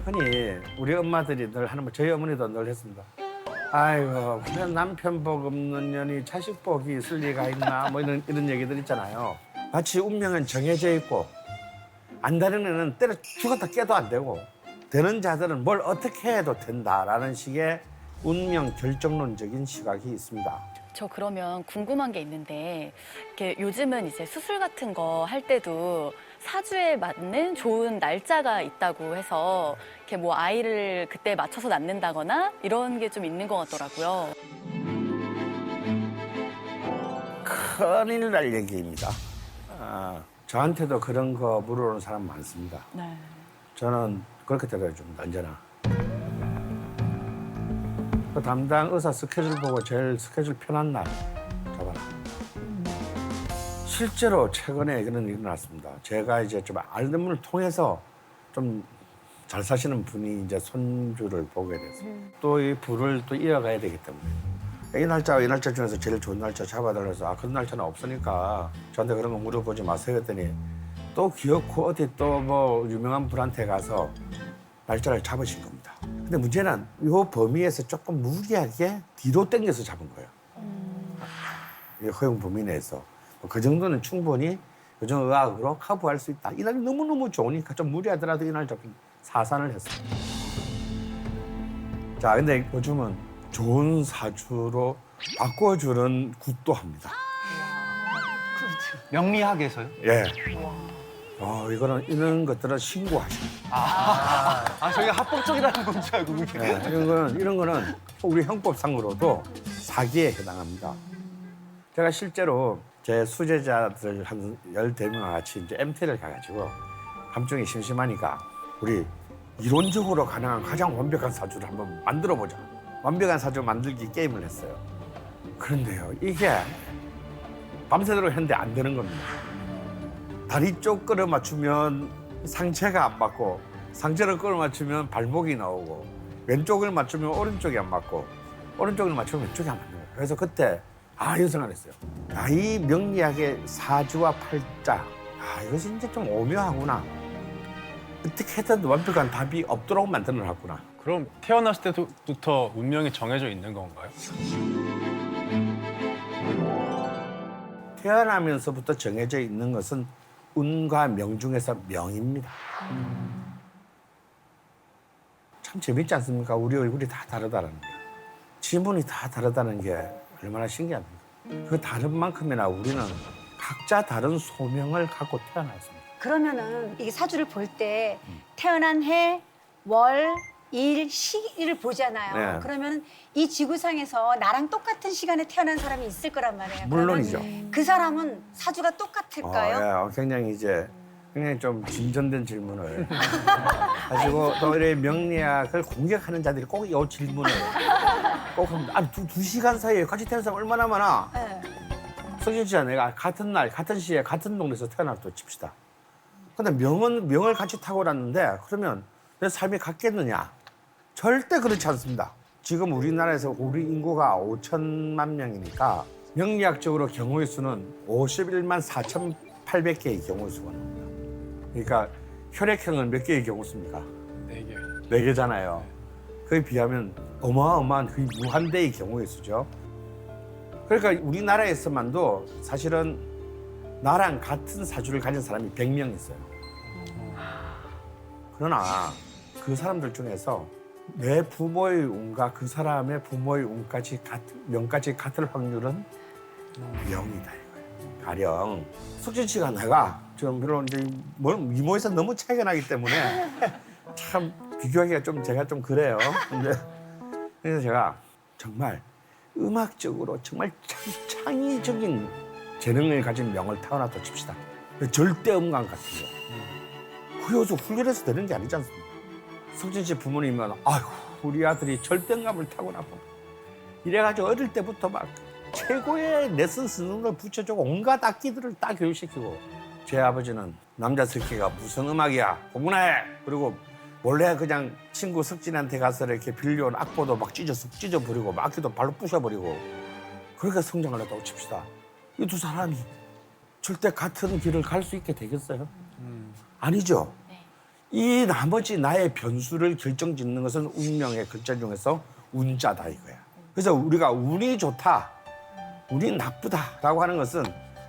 흔히 우리 엄마들이 늘 하는 말, 저희 어머니도 늘 했습니다. 아이고, 그냥 남편 복 없는 년이 자식 복이 있을 리가 있나, 뭐 이런 얘기들 있잖아요. 마치 운명은 정해져 있고 안 되는 애는 때려 죽었다 깨도 안 되고 되는 자들은 뭘 어떻게 해도 된다라는 식의 운명 결정론적인 시각이 있습니다. 저 그러면 궁금한 게 있는데 이렇게 요즘은 이제 수술 같은 거 할 때도 사주에 맞는 좋은 날짜가 있다고 해서 이렇게 뭐 아이를 그때 맞춰서 낳는다거나 이런 게 좀 있는 것 같더라고요. 큰일 날 얘기입니다. 저한테도 그런 거 물어보는 사람 많습니다. 네. 저는 그렇게 대답해줍니다. 언제나. 그 담당 의사 스케줄 보고 제일 스케줄 편한 날 잡아라. 실제로 최근에 그런 일이 일어났습니다. 제가 이제 좀 알림을 통해서 좀 잘 사시는 분이 이제 손주를 보게 됐어요. 또 이 부를 또 이어가야 되기 때문에. 이 날짜와 이 날짜 중에서 제일 좋은 날짜 잡아달라서 그런 날짜는 없으니까 저한테 그런 거 물어보지 마세요 했더니 또 귀엽고 어디 또 뭐 유명한 분한테 가서 날짜를 잡으신 겁니다. 근데 문제는 이 범위에서 조금 무리하게 뒤로 당겨서 잡은 거예요. 이 허용 범위 내에서. 그 정도는 충분히 요즘 의학으로 커버할 수 있다. 이날이 너무너무 좋으니까 좀 무리하더라도 이날 조금 사산을 했어요. 자, 근데 요즘은 좋은 사주로 바꿔주는 굿도 합니다. 명리학에서요? 예. 이거는 이런 것들은 신고하시고. 저희가 합법적이라는 건 줄 알고 그게. 예, 이런 거는 우리 형법상으로도 사기에 해당합니다. 제가 실제로 제 수제자들 한 14명과 같이 이제 MT를 가가지고 밤중에 심심하니까 우리 이론적으로 가능한 가장 완벽한 사주를 한번 만들어보자. 완벽한 사주 만들기 게임을 했어요. 그런데요, 이게 밤새도록 했는데 안 되는 겁니다. 다리 쪽 끌어 맞추면 상체가 안 맞고, 상체를 끌어 맞추면 발목이 나오고, 왼쪽을 맞추면 오른쪽이 안 맞고, 오른쪽을 맞추면 왼쪽이 안 맞는 거예요. 그래서 그때 연상을 했어요. 이 명리학의 사주와 팔자, 이것이 이제 좀 오묘하구나. 어떻게든 완벽한 답이 없도록 만들어놨구나. 그럼 태어났을 때부터 운명이 정해져 있는 건가요? 태어나면서부터 정해져 있는 것은 운과 명 중에서 명입니다. 참 재밌지 않습니까? 우리 얼굴이 다 다르다는 게. 지문이 다 다르다는 게 얼마나 신기합니까? 그 다른 만큼이나 우리는 각자 다른 소명을 갖고 태어났습니다. 그러면은 이 사주를 볼 때 태어난 해, 월, 일, 시기를 보잖아요. 네. 그러면 이 지구상에서 나랑 똑같은 시간에 태어난 사람이 있을 거란 말이에요. 물론이죠. 그러면 그 사람은 사주가 똑같을까요? 굉장히 굉장히 좀 진전된 질문을 가지고 또 이렇게 명리학을 공격하는 자들이 꼭 이 질문을 꼭 합니다. 두 시간 사이에 같이 태어난 사람 얼마나 많아? 네. 석진 씨와 내가 같은 날, 같은 시에, 같은 동네에서 태어났다 칩시다. 근데 명을 같이 타고났는데 그러면 내 삶이 같겠느냐? 절대 그렇지 않습니다. 지금 우리나라에서 우리 인구가 5천만 명이니까 명리학적으로 경우의 수는 51만 4,800개의 경우의 수가 나옵니다. 그러니까 혈액형은 몇 개의 경우 수입니까? 4개. 4개잖아요. 그에 비하면 어마어마한 거의 무한대의 경우의 수죠. 그러니까 우리나라에서만도 사실은 나랑 같은 사주를 가진 사람이 100명 있어요. 그러나 그 사람들 중에서 내 부모의 운과 그 사람의 부모의 운까지 명까지 같을 확률은 0이다 이거예요. 가령 석진 씨가 내가 지금 별로 이제 미모에서 너무 차이가 나기 때문에 참 비교하기가 제가 좀 그래요. 근데 그래서 제가 정말 음악적으로 정말 창의적인 재능을 가진 명을 타고났다 칩시다. 절대 음감 같은 거. 그래서 훈련해서 되는 게 아니지 않습니까? 석진 씨 부모님은 아이고 우리 아들이 절대감을 타고나고 이래가지고 어릴 때부터 막 최고의 레슨 스승을 붙여주고 온갖 악기들을 다 교육시키고 제 아버지는 남자 새끼가 무슨 음악이야 공부나 해. 그리고 원래 그냥 친구 석진한테 가서 이렇게 빌려온 악보도 막 찢어버리고 막 악기도 발로 부셔버리고 그렇게 성장을 했다고 칩시다. 이 두 사람이 절대 같은 길을 갈 수 있게 되겠어요? 아니죠. 네. 이 나머지 나의 변수를 결정짓는 것은 운명의 글자 중에서 운자다 이거야. 그래서 우리가 운이 좋다, 운이 나쁘다라고 하는 것은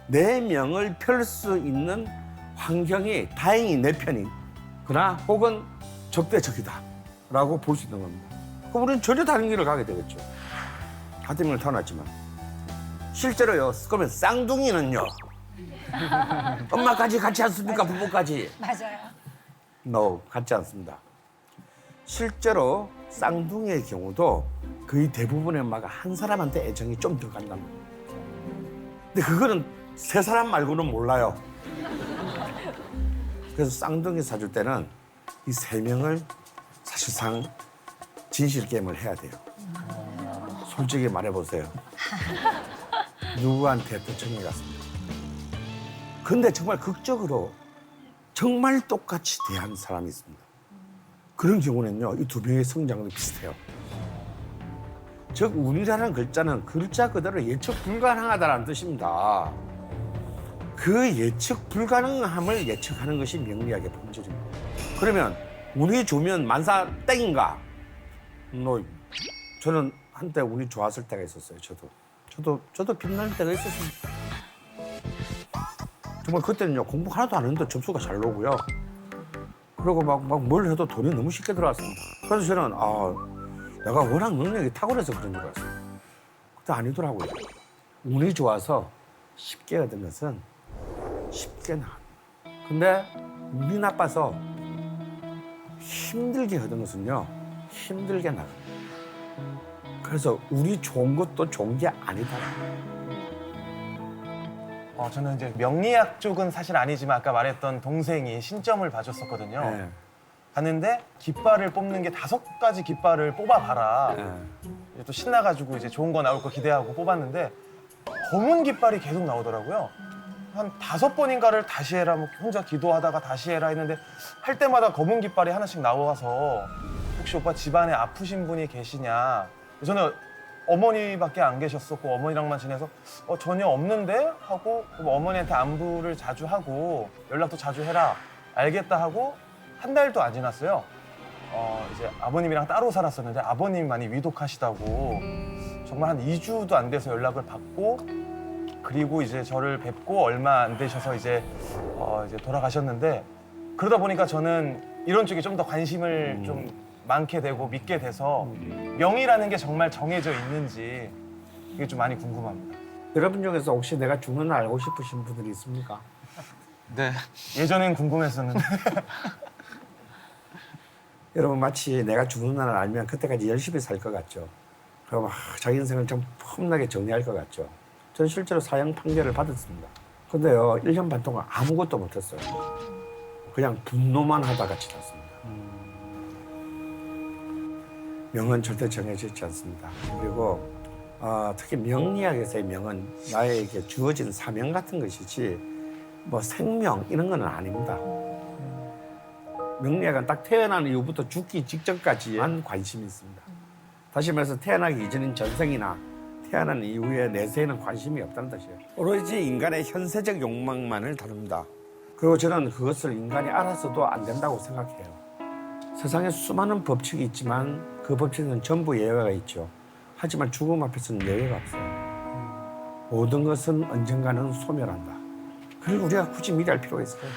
내 명을 펼 수 있는 환경이 다행히 내 편이거나 혹은 적대적이다라고 볼 수 있는 겁니다. 그럼 우리는 전혀 다른 길을 가게 되겠죠. 같은 명을 태어났지만 실제로요. 그러면 쌍둥이는요. 엄마까지 같지 않습니까? 부모까지. 맞아요. No, 같지 않습니다. 실제로 쌍둥이의 경우도 거의 대부분의 엄마가 한 사람한테 애정이 좀 더 간단 말이에요. 근데 그거는 세 사람 말고는 몰라요. 그래서 쌍둥이 사줄 때는 이 세 명을 사실상 진실 게임을 해야 돼요. 솔직히 말해보세요. 누구한테 더 정이 갔습니까? 근데 정말 극적으로 정말 똑같이 대한 사람이 있습니다. 그런 경우는요, 이 두 명의 성장도 비슷해요. 즉, 운이라는 글자는 글자 그대로 예측 불가능하다는 뜻입니다. 그 예측 불가능함을 예측하는 것이 명리학의 본질입니다. 그러면 운이 좋으면 만사 땡인가? No. 저는 한때 운이 좋았을 때가 있었어요. 저도 빛나는 때가 있었습니다. 정말 그때는요, 공부 하나도 안 했는데 점수가 잘 나오고요. 그리고 막 뭘 해도 돈이 너무 쉽게 들어왔습니다. 그래서 저는 내가 워낙 능력이 탁월해서 그런 줄 알았어요. 근데 아니더라고요. 운이 좋아서 쉽게 얻은 것은 쉽게 나갑니다. 근데 운이 나빠서 힘들게 얻은 것은요, 힘들게 나갑니다. 그래서 운이 좋은 것도 좋은 게 아니다. 저는 이제 명리학 쪽은 사실 아니지만 아까 말했던 동생이 신점을 봐줬었거든요. 네. 봤는데 깃발을 뽑는 게 5가지 깃발을 뽑아봐라. 네. 이제 또 신나가지고 이제 좋은 거 나올 거 기대하고 뽑았는데 검은 깃발이 계속 나오더라고요. 한 5번인가를 다시 해라, 뭐 혼자 기도하다가 다시 해라 했는데 할 때마다 검은 깃발이 하나씩 나와서 혹시 오빠 집안에 아프신 분이 계시냐. 저는 어머니밖에 안 계셨었고 어머니랑만 지내서 전혀 없는데 하고 어머니한테 안부를 자주 하고 연락도 자주 해라 알겠다 하고 한 달도 안 지났어요. 이제 아버님이랑 따로 살았었는데 아버님이 많이 위독하시다고 정말 한 2주도 안 돼서 연락을 받고 그리고 이제 저를 뵙고 얼마 안 되셔서 이제 돌아가셨는데 그러다 보니까 저는 이런 쪽에 좀 더 관심을 좀 많게 되고 믿게 돼서 명이라는 게 정말 정해져 있는지 이게 좀 많이 궁금합니다. 여러분 중에서 혹시 내가 죽는 날 알고 싶으신 분들이 있습니까? 네. 예전엔 궁금했었는데. 여러분 마치 내가 죽는 날을 알면 그때까지 열심히 살 것 같죠. 그럼 자기 인생을 좀 폼나게 정리할 것 같죠. 저는 실제로 사형 판결을 받았습니다. 근데요, 1년 반 동안 아무것도 못했어요. 그냥 분노만 하다가 지났습니다. 명은 절대 정해져 있지 않습니다. 그리고 특히 명리학에서의 명은 나에게 주어진 사명 같은 것이지 뭐 생명 이런 건 아닙니다. 명리학은 딱 태어난 이후부터 죽기 직전까지만 관심이 있습니다. 다시 말해서 태어나기 이전인 전생이나 태어난 이후의 내세에는 관심이 없다는 뜻이에요. 오로지 인간의 현세적 욕망만을 다룹니다. 그리고 저는 그것을 인간이 알아서도 안 된다고 생각해요. 세상에 수많은 법칙이 있지만 그 법칙은 전부 예외가 있죠. 하지만 죽음 앞에서는 예외가 없어요. 모든 것은 언젠가는 소멸한다. 그리고 우리가 굳이 미래할 필요가 있을까요?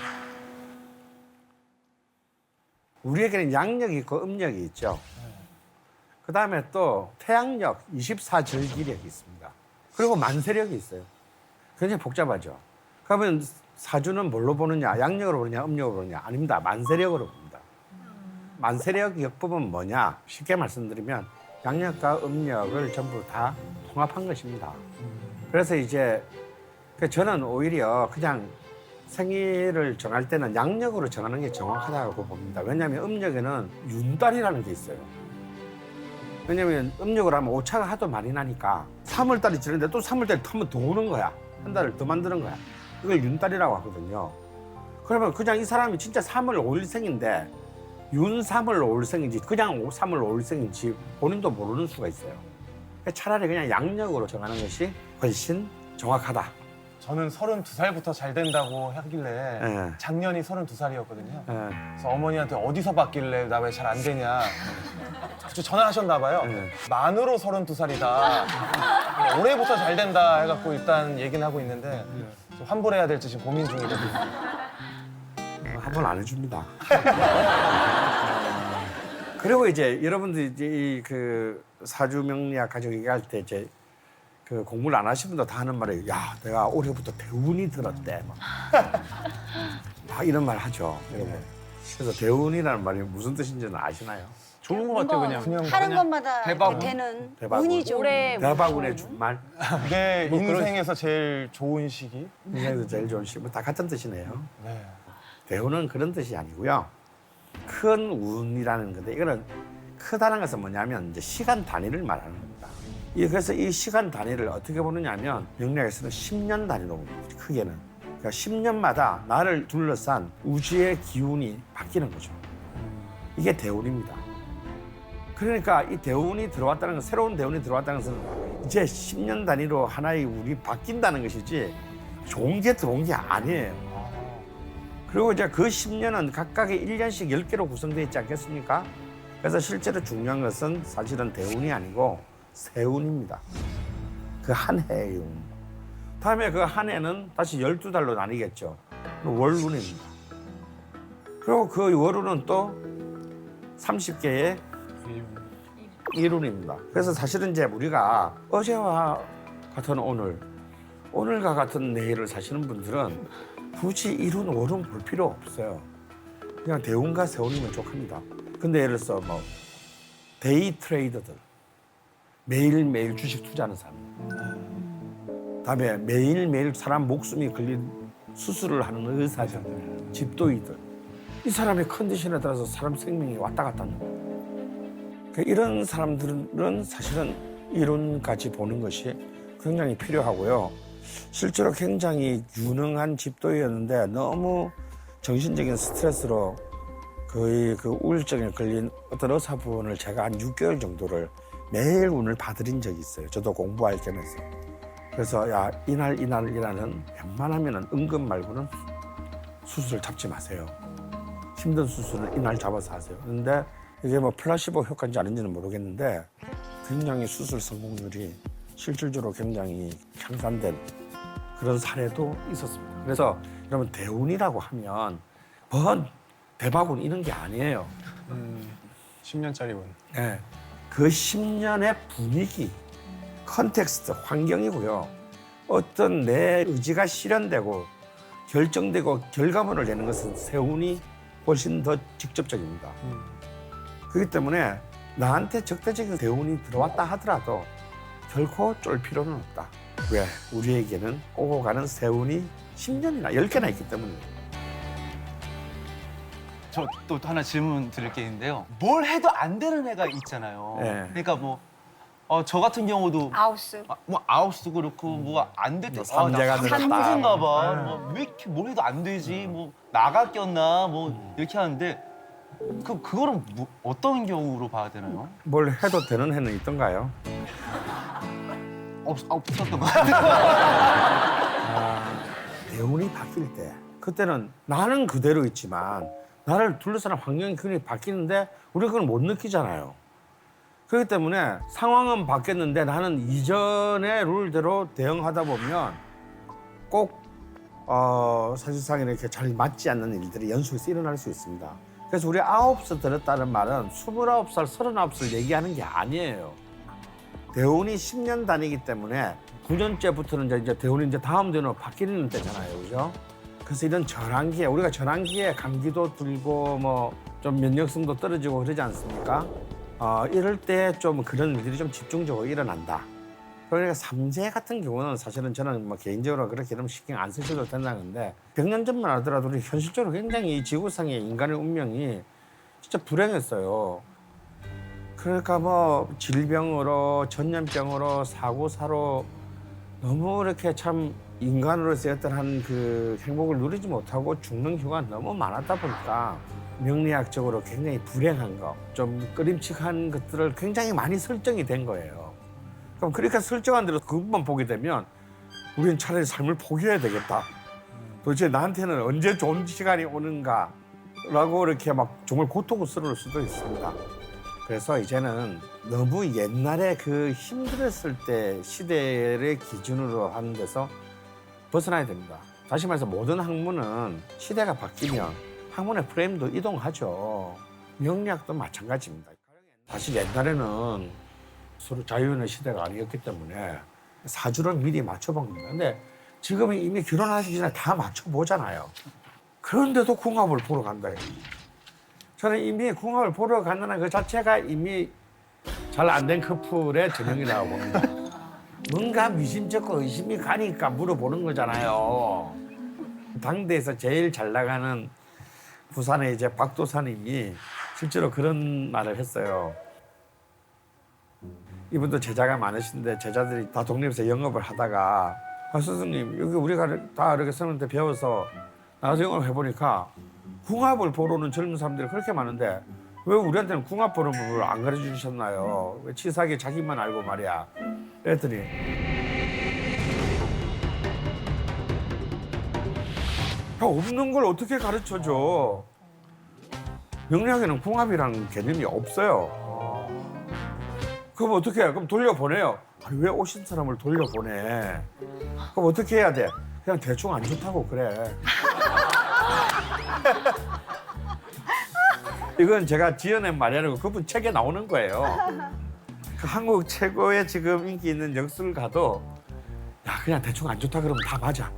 우리에게는 양력이 있고 음력이 있죠. 그 다음에 또 태양력, 24절기력이 있습니다. 그리고 만세력이 있어요. 굉장히 복잡하죠. 그러면 사주는 뭘로 보느냐? 양력으로 보느냐? 음력으로 보느냐? 아닙니다. 만세력으로 봅니다. 만세력 역법은 뭐냐? 쉽게 말씀드리면 양력과 음력을 전부 다 통합한 것입니다. 그래서 이제 저는 오히려 그냥 생일을 정할 때는 양력으로 정하는 게 정확하다고 봅니다. 왜냐하면 음력에는 윤달이라는 게 있어요. 왜냐하면 음력으로 하면 오차가 하도 많이 나니까 3월달이 지났는데 또 3월달이 한 번 더 오는 거야. 한 달을 더 만드는 거야. 이걸 윤달이라고 하거든요. 그러면 그냥 이 사람이 진짜 3월 5일생인데 윤 3월 5일생인지 그냥 3월 5일생인지 본인도 모르는 수가 있어요. 차라리 그냥 양력으로 정하는 것이 훨씬 정확하다. 저는 32살부터 잘 된다고 하길래 예. 작년이 32살이었거든요. 예. 그래서 어머니한테 어디서 봤길래 나 왜 잘 안 되냐. 그쵸, 전화하셨나 봐요. 네. 만으로 32살이다. 올해부터 잘 된다 해갖고 일단 얘기는 하고 있는데 좀 환불해야 될지 지금 고민 중이거든요. 한 번 안 해줍니다. 그리고 이제 여러분들 이제 그 사주 명리학 가지고 얘기할 때 이제 그 공부를 안 하신 분도 다 하는 말이에요. 야, 내가 올해부터 대운이 들었대. 막 이런 말 하죠, 여러분. 그래서 대운이라는 말이 무슨 뜻인지는 아시나요? 좋은 것 같아요, 그냥. 그냥 하는 것마다 대박운. 되는 대박운. 운이 좋은. 올해 대박운의 준말, 내 뭐 그런- 인생에서 제일 좋은 시기. 인생에서 제일 좋은 시, 다 같은 뜻이네요. 네. 대운은 그런 뜻이 아니고요. 큰 운이라는 건데 이거는 크다는 것은 뭐냐면 이제 시간 단위를 말하는 겁니다. 그래서 이 시간 단위를 어떻게 보느냐면 명리학에서는 10년 단위로 봅니다. 크게는. 그러니까 10년마다 나를 둘러싼 우주의 기운이 바뀌는 거죠. 이게 대운입니다. 그러니까 이 대운이 들어왔다는 건 새로운 대운이 들어왔다는 것은 이제 10년 단위로 하나의 운이 바뀐다는 것이지 좋은 게 들어온 게 아니에요. 그리고 이제 그 10년은 각각의 1년씩 10개로 구성되어 있지 않겠습니까? 그래서 실제로 중요한 것은 사실은 대운이 아니고 세운입니다. 그 한 해의 운. 다음에 그 한 해는 다시 12달로 나뉘겠죠. 월운입니다. 그리고 그 월운은 또 30개의 일운입니다. 그래서 사실은 이제 우리가 어제와 같은 오늘, 오늘과 같은 내일을 사시는 분들은 굳이 일운, 월운 볼 필요 없어요. 그냥 대운과 세운이면 족합니다. 근데 예를 들어서 뭐 데이 트레이더들, 매일매일 주식 투자하는 사람들, 다음에 매일매일 사람 목숨이 걸린 수술을 하는 의사들, 집도이들, 이 사람의 컨디션에 따라서 사람 생명이 왔다 갔다 하는 거예요. 그러니까 이런 사람들은 사실은 이론까지 보는 것이 굉장히 필요하고요. 실제로 굉장히 유능한 집도이였는데 너무 정신적인 스트레스로 거의 그 우울증에 걸린 어떤 의사분을 제가 한 6개월 정도를 매일 운을 봐드린 적이 있어요. 저도 공부할 겸해서. 그래서 야, 이날이라는 웬만하면 은근 말고는 수술을 잡지 마세요. 힘든 수술은 이날 잡아서 하세요. 그런데 이게 뭐 플라시보 효과인지 아닌지는 모르겠는데 굉장히 수술 성공률이 실질적으로 굉장히 향상된 그런 사례도 있었습니다. 그래서 여러분 대운이라고 하면 뭔 대박운 이런 게 아니에요. 10년짜리 운. 네. 그 10년의 분위기, 컨텍스트, 환경이고요. 어떤 내 의지가 실현되고 결정되고 결과물을 내는 것은 세운이 훨씬 더 직접적입니다. 그렇기 때문에 나한테 적대적인 대운이 들어왔다 하더라도 결코 쫄 필요는 없다. 왜? 우리에게는 오고 가는 세운이 10년이나 10개나 있기 때문입니다. 저 또 하나 질문 드릴 게 있는데요. 뭘 해도 안 되는 애가 있잖아요. 네. 그러니까 뭐 저 같은 경우도 아우스. 뭐 아웃도 그렇고 뭐가 안 될 때, 삼재가 늘었다. 삼재인가 봐. 뭐 왜 이렇게 뭘 해도 안 되지? 뭐 나가 꼈나? 뭐 이렇게 하는데 그거는 뭐, 어떤 경우로 봐야 되나요? 뭘 해도 되는 해는 있던가요? 없었던 것 같아요. 대운이 바뀔 때 그때는 나는 그대로 있지만 나를 둘러싸는 환경이 굉장히 바뀌는데 우리가 그걸 못 느끼잖아요. 그렇기 때문에 상황은 바뀌었는데 나는 이전의 룰대로 대응하다 보면 꼭 사실상 이렇게 잘 맞지 않는 일들이 연속해서 일어날 수 있습니다. 그래서 우리 9살 들었다는 말은 29살, 39살 얘기하는 게 아니에요. 대운이 10년 단위이기 때문에 9년째부터는 이제 대운이 이제 다음 대운으로 바뀌는 때잖아요, 그죠? 그래서 이런 전환기에 우리가 전환기에 감기도 들고 뭐 좀 면역성도 떨어지고 그러지 않습니까? 이럴 때 좀 그런 일들이 좀 집중적으로 일어난다. 그러니까 삼재 같은 경우는 사실은 저는 뭐 개인적으로 그렇게 너무 신경 안 쓰셔도 된다는데 100년 전만 하더라도 우리 현실적으로 굉장히 이 지구상의 인간의 운명이 진짜 불행했어요. 그러니까 뭐 질병으로 전염병으로 사고사로 너무 이렇게 참 인간으로서의 어떤 한 그 행복을 누리지 못하고 죽는 경우가 너무 많았다 보니까 명리학적으로 굉장히 불행한 거, 좀 꺼림칙한 것들을 굉장히 많이 설정이 된 거예요. 그럼 그러니까 설정한 대로 그것만 보게 되면 우리는 차라리 삶을 포기해야 되겠다. 도대체 나한테는 언제 좋은 시간이 오는가라고 이렇게 막 정말 고통스러울 수도 있습니다. 그래서 이제는 너무 옛날에 그 힘들었을 때 시대를 기준으로 하는 데서 벗어나야 됩니다. 다시 말해서 모든 학문은 시대가 바뀌면 학문의 프레임도 이동하죠. 명리학도 마찬가지입니다. 사실 옛날에는 서로 자유의 시대가 아니었기 때문에 사주를 미리 맞춰본 겁니다. 근데 지금은 이미 결혼하시기 전에 다 맞춰보잖아요. 그런데도 궁합을 보러 간다요. 저는 이미 궁합을 보러 간다는 그 자체가 이미 잘 안 된 커플의 전형이라고 봅니다. 뭔가 미심쩍고 의심이 가니까 물어보는 거잖아요. 당대에서 제일 잘 나가는 부산의 이제 박도사님이 실제로 그런 말을 했어요. 이분도 제자가 많으신데 제자들이 다 독립해서 영업을 하다가 스승님 여기 우리가 다 이렇게 스님한테 배워서 나가서 영업을 해보니까 궁합을 보러오는 젊은 사람들이 그렇게 많은데 왜 우리한테는 궁합 보는 법을 안 가르쳐 주셨나요? 왜 치사하게 자기만 알고 말이야. 그랬더니 없는 걸 어떻게 가르쳐줘? 명리학에는 궁합이라는 개념이 없어요. 그럼 어떻게 해? 그럼 돌려보내요. 아니, 왜 오신 사람을 돌려보내? 그럼 어떻게 해야 돼? 그냥 대충 안 좋다고 그래. 이건 제가 지어낸 말이 아니고 그분 책에 나오는 거예요. 그 한국 최고의 지금 인기 있는 역술가도 야 그냥 대충 안 좋다 그러면 다 맞아.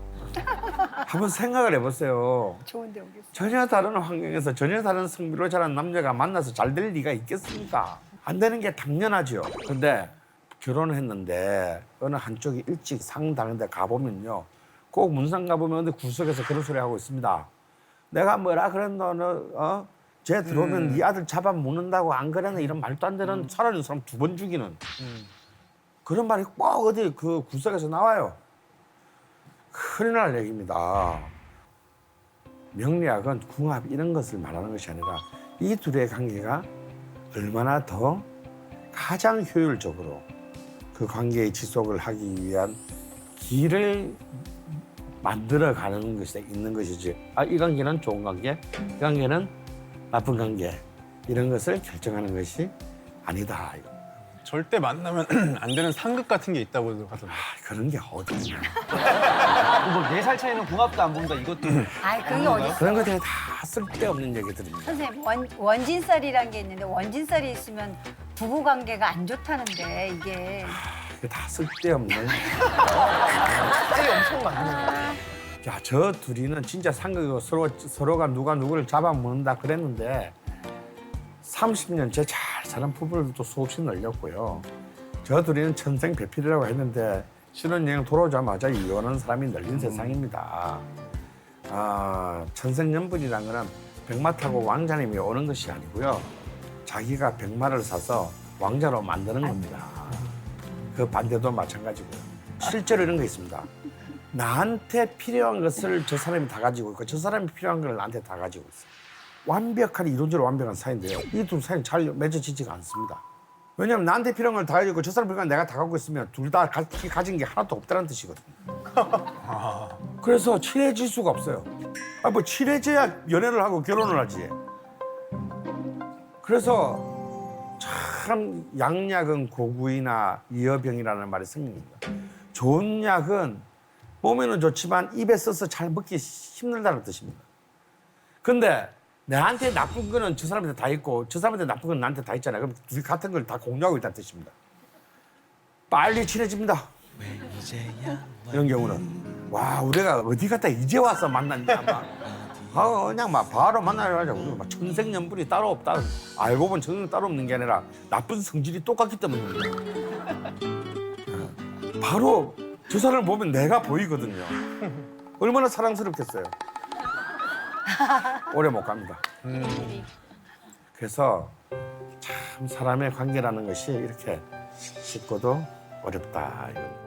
한번 생각을 해보세요. 좋은데 오겠어. 전혀 다른 환경에서 전혀 다른 성비로 자란 남자가 만나서 잘 될 리가 있겠습니까? 안 되는 게 당연하죠. 근데 결혼을 했는데 어느 한쪽이 일찍 상다는 데 가보면요. 꼭 문상 가보면 어디 구석에서 그런 소리 하고 있습니다. 내가 뭐라 그랬노? 너, 쟤 들어오면 네 아들 잡아먹는다고 안 그랬나? 이런 말도 안 되는 살아있는 사람 2번 죽이는 그런 말이 꼭 어디 그 구석에서 나와요. 큰일 날 얘기입니다. 명리학은 궁합 이런 것을 말하는 것이 아니라 이 둘의 관계가 얼마나 더 가장 효율적으로 그 관계의 지속을 하기 위한 길을 만들어가는 것에 있는 것이지. 아, 이 관계는 좋은 관계, 이 관계는 나쁜 관계 이런 것을 결정하는 것이 아니다. 이거. 절대 만나면 안 되는 상극 같은 게 있다고 하던데. 아, 그런 게 어디냐. 뭐 4살 차이는 궁합도 안 본다 이것도. 아이 그게 어디 있어? 그런 것들이 다 쓸데없는 얘기들입니다. 선생님 원진살이란 게 있는데 원진살이 있으면 부부 관계가 안 좋다는데 이게 그게 다 쓸데없는. 짤이 엄청 많네요. 야, 저 둘이는 진짜 상극이고 서로가 누가 누구를 잡아먹는다 그랬는데 30년째 잘 사는 부부들도 수없이 늘렸고요. 저 둘이는 천생배필이라고 했는데 신혼여행 돌아오자마자 이혼한 사람이 늘린 세상입니다. 아, 천생연분이란 거는 백마 타고 왕자님이 오는 것이 아니고요. 자기가 백마를 사서 왕자로 만드는 겁니다. 그 반대도 마찬가지고요. 실제로 이런 거 있습니다. 나한테 필요한 것을 저 사람이 다 가지고 있고 저 사람이 필요한 걸 나한테 다 가지고 있어요. 완벽한 이론적으로 완벽한 사이인데요. 이 두 사이는 잘 맺어지지가 않습니다. 왜냐하면 나한테 필요한 걸 다 가지고 저 사람 필요한 걸 내가 다 갖고 있으면 둘 다 가진 게 하나도 없다는 뜻이거든요. 그래서 친해질 수가 없어요. 아, 뭐 친해져야 연애를 하고 결혼을 하지. 그래서 참 양약은 고구이나 이어병이라는 말이 생깁니다. 좋은 약은 몸에는 좋지만 입에 써서 잘 먹기 힘들다는 뜻입니다. 근데 나한테 나쁜 거는 저 사람한테 다 있고 저 사람한테 나쁜 건 나한테 다 있잖아요. 그럼 둘이 같은 걸 다 공유하고 있다는 뜻입니다. 빨리 친해집니다. 이런 경우는 와 우리가 어디 갔다 이제 와서 만났냐 막 그냥 막 바로 만나려 하자. 우리가 막 천생연분이 따로 없다. 알고 보면 천생 따로 없는 게 아니라 나쁜 성질이 똑같기 때문입니다. 바로 저 사람을 보면 내가 보이거든요. 얼마나 사랑스럽겠어요. 오래 못 갑니다. 그래서 참 사람의 관계라는 것이 이렇게 쉽고도 어렵다. 이겁니다.